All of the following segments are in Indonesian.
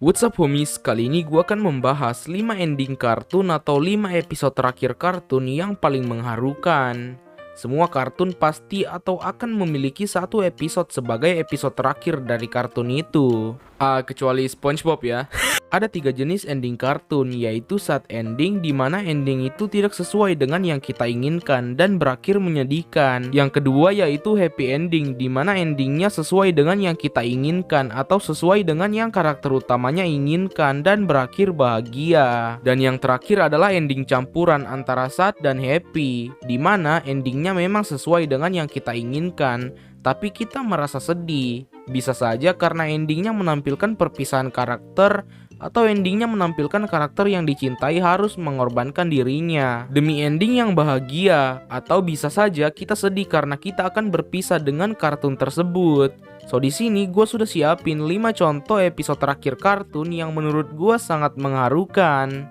What's up homies, kali ini gua akan membahas 5 ending kartun atau 5 episode terakhir kartun yang paling mengharukan. Semua kartun pasti atau akan memiliki satu episode sebagai episode terakhir dari kartun itu. Kecuali SpongeBob ya. Ada 3 jenis ending kartun, yaitu sad ending, di mana ending itu tidak sesuai dengan yang kita inginkan dan berakhir menyedihkan. Yang kedua yaitu happy ending, di mana endingnya sesuai dengan yang kita inginkan atau sesuai dengan yang karakter utamanya inginkan dan berakhir bahagia. Dan yang terakhir adalah ending campuran antara sad dan happy, di mana endingnya memang sesuai dengan yang kita inginkan, tapi kita merasa sedih. Bisa saja karena endingnya menampilkan perpisahan karakter, atau endingnya menampilkan karakter yang dicintai harus mengorbankan dirinya demi ending yang bahagia, atau bisa saja kita sedih karena kita akan berpisah dengan kartun tersebut. So di sini gue sudah siapin 5 contoh episode terakhir kartun yang menurut gue sangat mengharukan.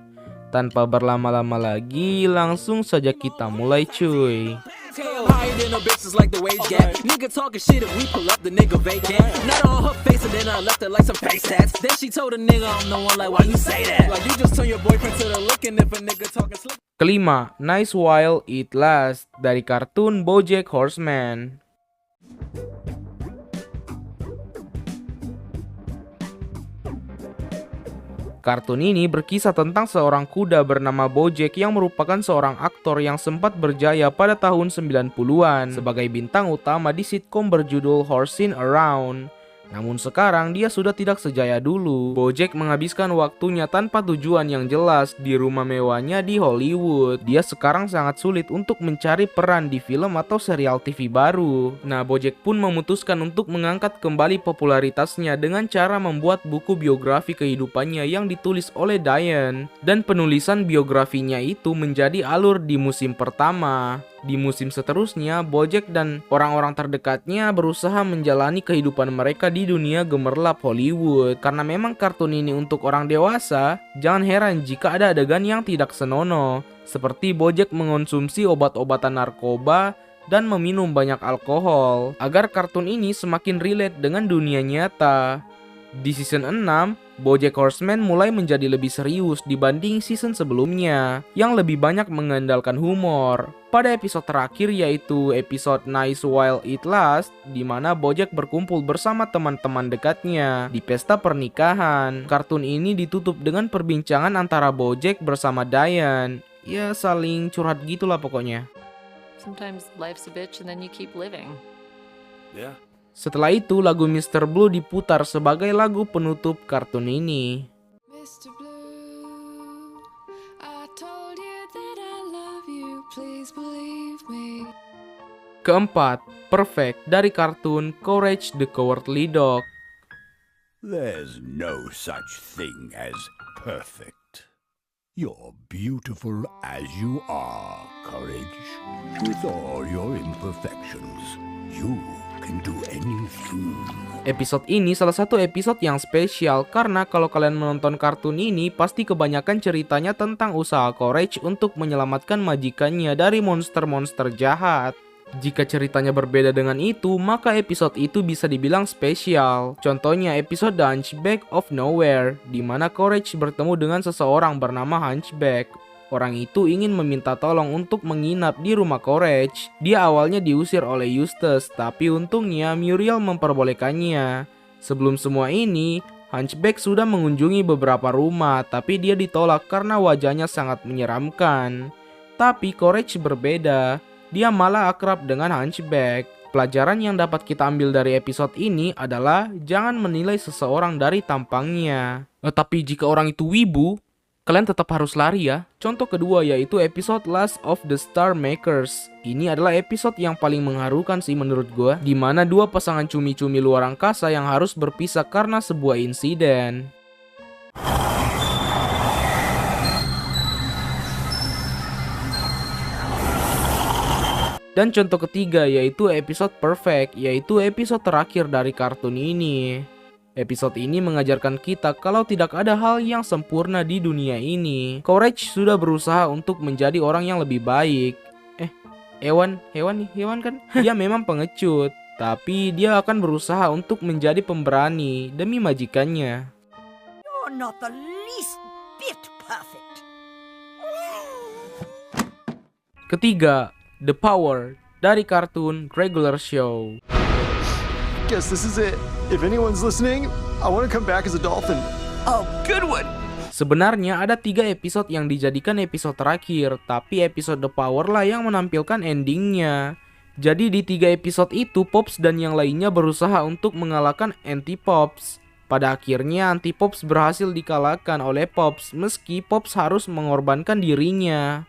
Tanpa berlama-lama lagi, langsung saja kita mulai cuy. Higher than the bitches like the wage gap. Nigga talking shit if we pull up the nigga vacant. Not on her face and then I left her like some face tats. Then she told a nigga I'm the one, like why you say that? Like you just turn your boyfriend to the looking if a nigga talking slick. Kelima, Nice While It Lasts dari kartun BoJack Horseman. Kartun ini berkisah tentang seorang kuda bernama Bojack yang merupakan seorang aktor yang sempat berjaya pada tahun 90-an sebagai bintang utama di sitkom berjudul Horsing Around. Namun sekarang dia sudah tidak sejaya dulu. Bojack menghabiskan waktunya tanpa tujuan yang jelas di rumah mewahnya di Hollywood. Dia sekarang sangat sulit untuk mencari peran di film atau serial TV baru. Nah, Bojack pun memutuskan untuk mengangkat kembali popularitasnya dengan cara membuat buku biografi kehidupannya yang ditulis oleh Diane. Dan penulisan biografinya itu menjadi alur di musim pertama. Di musim seterusnya, Bojack dan orang-orang terdekatnya berusaha menjalani kehidupan mereka di dunia gemerlap Hollywood. Karena memang kartun ini untuk orang dewasa, jangan heran jika ada adegan yang tidak senonoh, seperti Bojack mengonsumsi obat-obatan narkoba dan meminum banyak alkohol, agar kartun ini semakin relate dengan dunia nyata. Di season 6, BoJack Horseman mulai menjadi lebih serius dibanding season sebelumnya, yang lebih banyak mengandalkan humor. Pada episode terakhir yaitu episode Nice While It Lasts, di mana BoJack berkumpul bersama teman-teman dekatnya di pesta pernikahan. Kartun ini ditutup dengan perbincangan antara BoJack bersama Diane. Ya saling curhat gitulah pokoknya. Sometimes life's a bitch and then you keep living. Yeah. Setelah itu lagu Mr. Blue diputar sebagai lagu penutup kartun ini. Mr. Blue, I told you that I love you, please believe me. Keempat, Perfect dari kartun Courage the Cowardly Dog. There's no such thing as perfect. You're beautiful as you are, Courage. With all your imperfections, you can do anything. Episode ini salah satu episode yang spesial karena kalau kalian menonton kartun ini pasti kebanyakan ceritanya tentang usaha Courage untuk menyelamatkan majikannya dari monster-monster jahat. Jika ceritanya berbeda dengan itu, maka episode itu bisa dibilang spesial. Contohnya episode The Hunchback of Nowhere, di mana Courage bertemu dengan seseorang bernama Hunchback. Orang itu ingin meminta tolong untuk menginap di rumah Courage. Dia awalnya diusir oleh Eustace, tapi untungnya Muriel memperbolehkannya. Sebelum semua ini, Hunchback sudah mengunjungi beberapa rumah, tapi dia ditolak karena wajahnya sangat menyeramkan. Tapi Courage berbeda, dia malah akrab dengan Hunchback. Pelajaran yang dapat kita ambil dari episode ini adalah jangan menilai seseorang dari tampangnya. Tapi jika orang itu wibu, kalian tetap harus lari ya. Contoh kedua yaitu episode Last of the Star Makers. Ini adalah episode yang paling mengharukan sih menurut gue, di mana dua pasangan cumi-cumi luar angkasa yang harus berpisah karena sebuah insiden. Dan contoh ketiga yaitu episode Perfect, yaitu episode terakhir dari kartun ini. Episode ini mengajarkan kita kalau tidak ada hal yang sempurna di dunia ini. Courage sudah berusaha untuk menjadi orang yang lebih baik. Hewan kan? Dia memang pengecut, tapi dia akan berusaha untuk menjadi pemberani demi majikannya. You're not the least bit perfect. Ketiga, The Power dari kartun Regular Show. Guess this is it. If anyone's listening, I want to come back as a dolphin. Oh, good one. Sebenarnya ada 3 episode yang dijadikan episode terakhir, tapi episode The Power lah yang menampilkan endingnya. Jadi di 3 episode itu, Pops dan yang lainnya berusaha untuk mengalahkan Anti-Pops. Pada akhirnya Anti-Pops berhasil dikalahkan oleh Pops, meski Pops harus mengorbankan dirinya.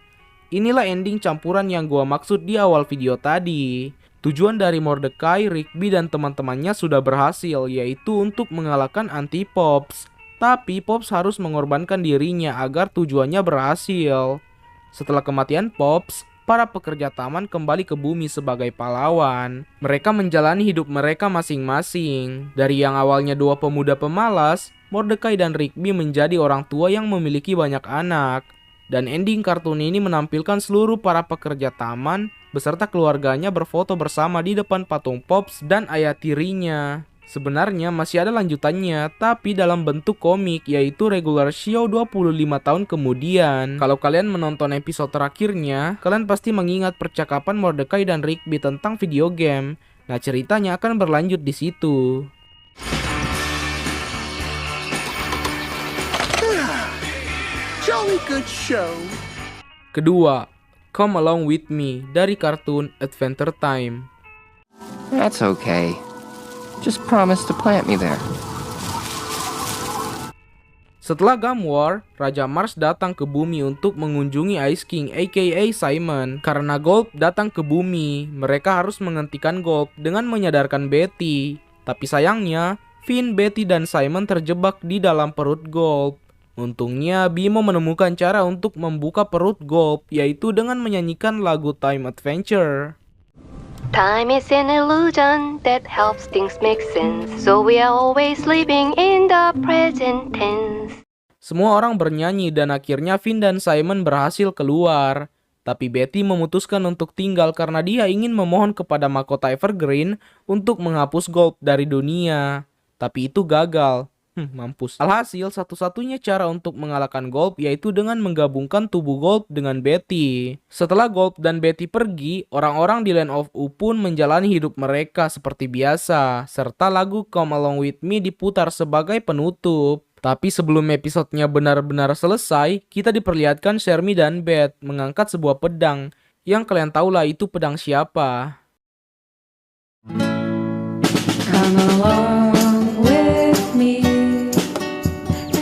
Inilah ending campuran yang gua maksud di awal video tadi. Tujuan dari Mordecai, Rigby, dan teman-temannya sudah berhasil, yaitu untuk mengalahkan Anti-Pops. Tapi Pops harus mengorbankan dirinya agar tujuannya berhasil. Setelah kematian Pops, para pekerja taman kembali ke bumi sebagai pahlawan. Mereka menjalani hidup mereka masing-masing. Dari yang awalnya 2 pemuda pemalas, Mordecai dan Rigby menjadi orang tua yang memiliki banyak anak. Dan ending kartun ini menampilkan seluruh para pekerja taman beserta keluarganya berfoto bersama di depan patung Pops dan ayah tirinya. Sebenarnya masih ada lanjutannya, tapi dalam bentuk komik, yaitu Regular Show 25 tahun kemudian. Kalau kalian menonton episode terakhirnya, kalian pasti mengingat percakapan Mordecai dan Rigby tentang video game. Nah, ceritanya akan berlanjut di situ. Jolly good show. Kedua, Come Along With Me dari kartun Adventure Time. That's okay. Just promise to plant me there. Setelah Gum War, Raja Mars datang ke bumi untuk mengunjungi Ice King aka Simon. Karena Gulp datang ke bumi, mereka harus menghentikan Gulp dengan menyadarkan Betty. Tapi sayangnya, Finn, Betty, dan Simon terjebak di dalam perut Gulp. Untungnya, Bimo menemukan cara untuk membuka perut Gulp, yaitu dengan menyanyikan lagu Time Adventure. Time is an illusion that helps things make sense, so we are always living in the present tense. Semua orang bernyanyi dan akhirnya Finn dan Simon berhasil keluar. Tapi Betty memutuskan untuk tinggal karena dia ingin memohon kepada mahkota Evergreen untuk menghapus Gulp dari dunia. Tapi itu gagal. Mampus. Alhasil, satu-satunya cara untuk mengalahkan Gulp yaitu dengan menggabungkan tubuh Gulp dengan Betty. Setelah Gulp dan Betty pergi, orang-orang di Land of U pun menjalani hidup mereka seperti biasa, serta lagu Come Along With Me diputar sebagai penutup. Tapi sebelum episodenya benar-benar selesai, kita diperlihatkan Shermie dan Beth mengangkat sebuah pedang. Yang kalian tahu lah itu pedang siapa. Come along with me.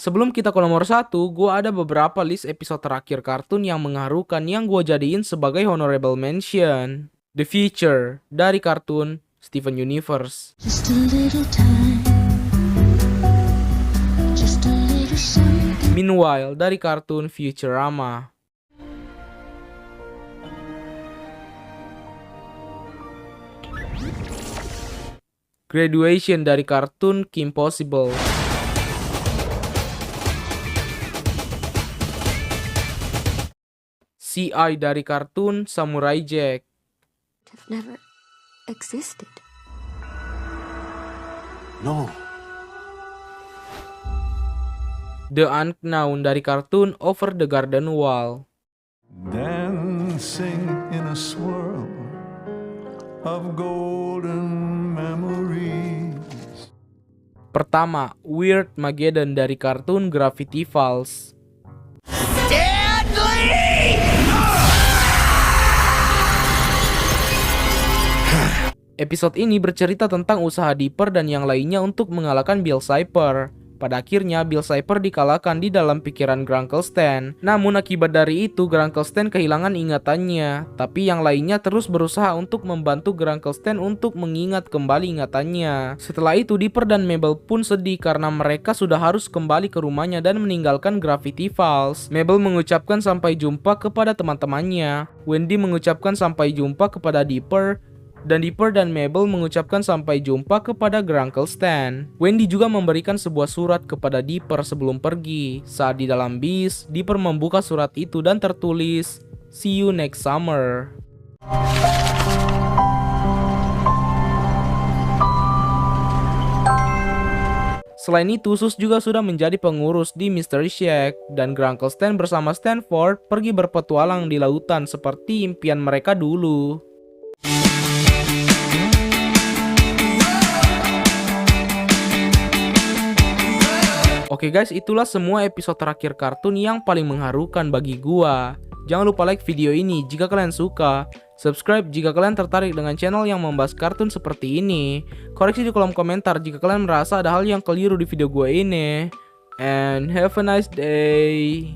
Sebelum kita ke nomor 1, gue ada beberapa list episode terakhir kartun yang mengharukan yang gue jadiin sebagai honorable mention. The Future dari kartun Steven Universe. Just a little time. Just a little something. Meanwhile dari kartun Futurama. Graduation dari kartun Kim Possible. CI dari kartun Samurai Jack. Have never existed. No. The Unknown dari kartun Over the Garden Wall. Dancing in a swirl of golden memories. Pertama, Weird Mageddon dari kartun Gravity Falls. Episode ini bercerita tentang usaha Dipper dan yang lainnya untuk mengalahkan Bill Cipher. Pada akhirnya, Bill Cipher dikalahkan di dalam pikiran Grunkle Stan. Namun akibat dari itu, Grunkle Stan kehilangan ingatannya. Tapi yang lainnya terus berusaha untuk membantu Grunkle Stan untuk mengingat kembali ingatannya. Setelah itu, Dipper dan Mabel pun sedih karena mereka sudah harus kembali ke rumahnya dan meninggalkan Gravity Falls. Mabel mengucapkan sampai jumpa kepada teman-temannya. Wendy mengucapkan sampai jumpa kepada Dipper. Dan Dipper dan Mabel mengucapkan sampai jumpa kepada Grunkle Stan. Wendy juga memberikan sebuah surat kepada Dipper sebelum pergi. Saat di dalam bis, Dipper membuka surat itu dan tertulis, "See you next summer." Selain itu, Sus juga sudah menjadi pengurus di Mystery Shack, dan Grunkle Stan bersama Stanford pergi berpetualang di lautan seperti impian mereka dulu. Oke guys, itulah semua episode terakhir kartun yang paling mengharukan bagi gua. Jangan lupa like video ini jika kalian suka, subscribe jika kalian tertarik dengan channel yang membahas kartun seperti ini, koreksi di kolom komentar jika kalian merasa ada hal yang keliru di video gua ini, and have a nice day.